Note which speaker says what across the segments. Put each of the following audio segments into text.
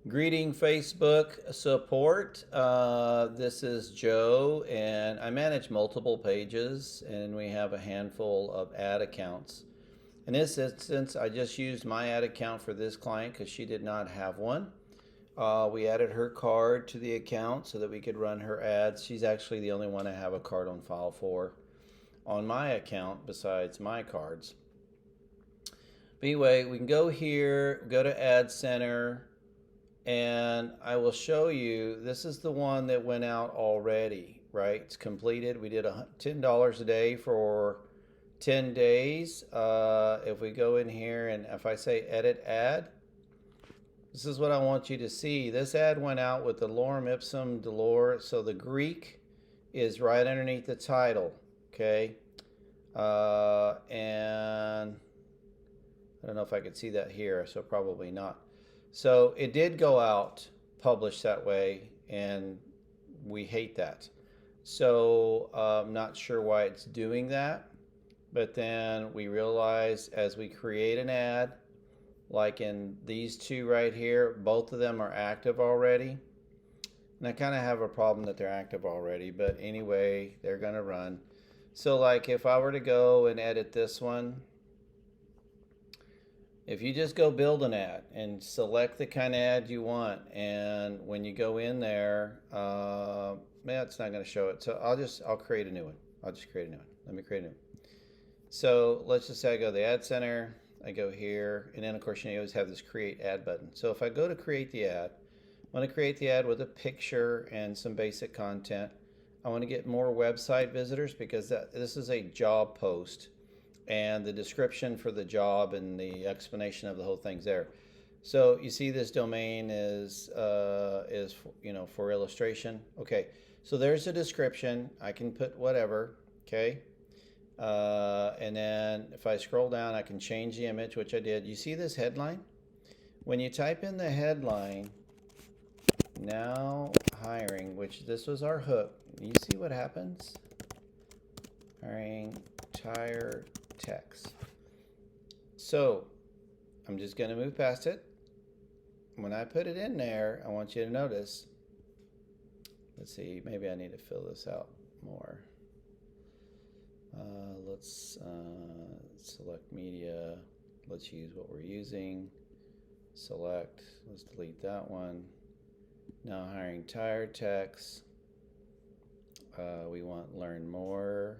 Speaker 1: Greeting Facebook support. This is Joe, and I manage multiple pages, and we have a handful of ad accounts. In this instance, I just used my ad account for this client because she did not have one. We added her card to the account so that we could run her ads. She's actually the only one I have a card on file for on my account besides my cards. But anyway, we can go here, go to Ad Center, and I will show you. This is the one that went out already, right? It's completed. We did $10 a day for 10 days. If we go in here and if I say edit ad, this is what I want you to see. This ad went out with the lorem ipsum dolor. So the Greek is right underneath the title, okay? And I don't know if I could see that here, so probably not. So it did go out published that way, and we hate that. So I'm not sure why it's doing that. But then we realize as we create an ad, like in these two right here, both of them are active already. And I kind of have a problem that they're active already, but anyway, they're going to run. So like if I were to go and edit this one, if you just go build an ad and select the kind of ad you want, and when you go in there, it's not going to show it. So I'll create a new one. I'll just create a new one. Let me create a new one. So let's just say I go to the Ad Center, I go here, and then of course you always have this create ad button. So if I go to create the ad, I want to create the ad with a picture and some basic content. I want to get more website visitors because this is a job post, and the description for the job and the explanation of the whole thing's there. So you see this domain is for illustration. Okay, so there's a description. I can put whatever. Okay, and then if I scroll down, I can change the image, which I did. You see this headline? When you type in the headline, now hiring, which this was our hook. You see what happens? Hiring tire techs. So I'm just going to move past it. When I put it in there, I want you to notice. Let's see, maybe I need to fill this out more. Let's select media. Let's use what we're using. Select. Let's delete that one. Now hiring tire techs. We want learn more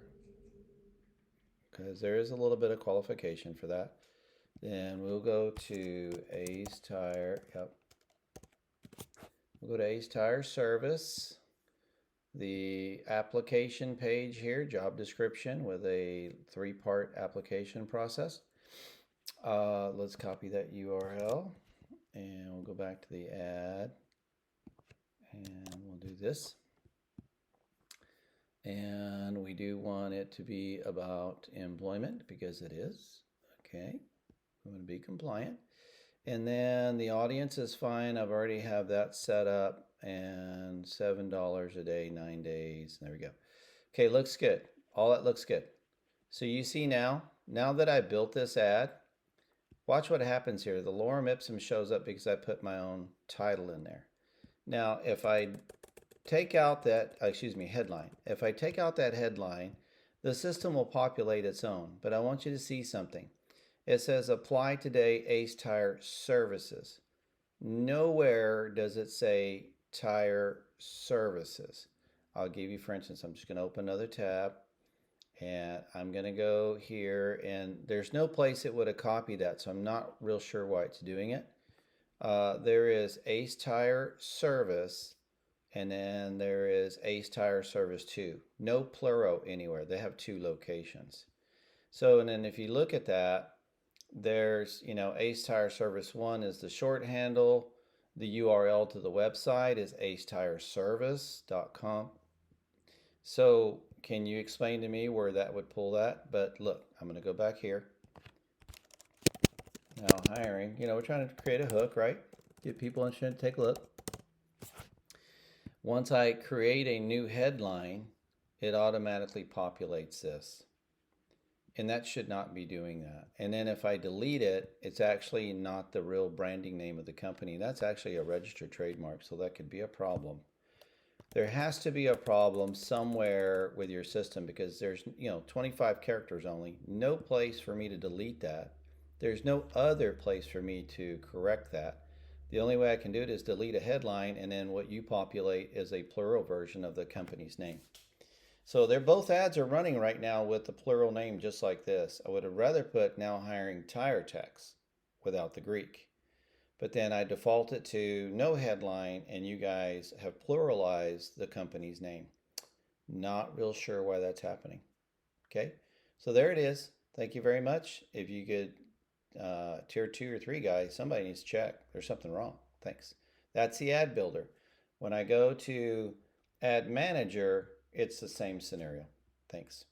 Speaker 1: because there is a little bit of qualification for that. Then we'll go to Ace Tire. Yep. We'll go to Ace Tire Service. The application page here, job description with a 3-part application process. Let's copy that URL and we'll go back to the ad and we'll do this. And we do want it to be about employment because it is. Okay, we want to be compliant. And then the audience is fine. I've already have that set up, and $7 a day, 9 days. There we go. Okay, looks good. All that looks good. So you see now that I built this ad, watch what happens here. The lorem ipsum shows up because I put my own title in there. Now, if I take out that, headline. If I take out that headline, the system will populate its own. But I want you to see something. It says apply today Ace Tire Services. Nowhere does it say Tire Services. I'll give you, for instance, I'm just going to open another tab and I'm going to go here, and there's no place it would have copied that, so I'm not real sure why it's doing it. There is Ace Tire Service, and then there is Ace Tire Service 2. No plural anywhere. They have 2 locations. So, and then if you look at that, there's, Ace Tire Service 1 is the short handle. The URL to the website is acetireservice.com. So can you explain to me where that would pull that? But look, I'm going to go back here. Now hiring, we're trying to create a hook, right? Get people interested to take a look. Once I create a new headline, it automatically populates this. And that should not be doing that. And then if I delete it, it's actually not the real branding name of the company. That's actually a registered trademark, so that could be a problem. There has to be a problem somewhere with your system because there's, 25 characters only. No place for me to delete that. There's no other place for me to correct that. The only way I can do it is delete a headline, and then what you populate is a plural version of the company's name. So they're both ads are running right now with the plural name just like this. I would have rather put now hiring tire techs without the Greek. But then I default it to no headline and you guys have pluralized the company's name. Not real sure why that's happening. Okay, so there it is. Thank you very much. If you could tier 2 or 3 guys, somebody needs to check. There's something wrong. Thanks. That's the ad builder. When I go to ad manager, it's the same scenario. Thanks.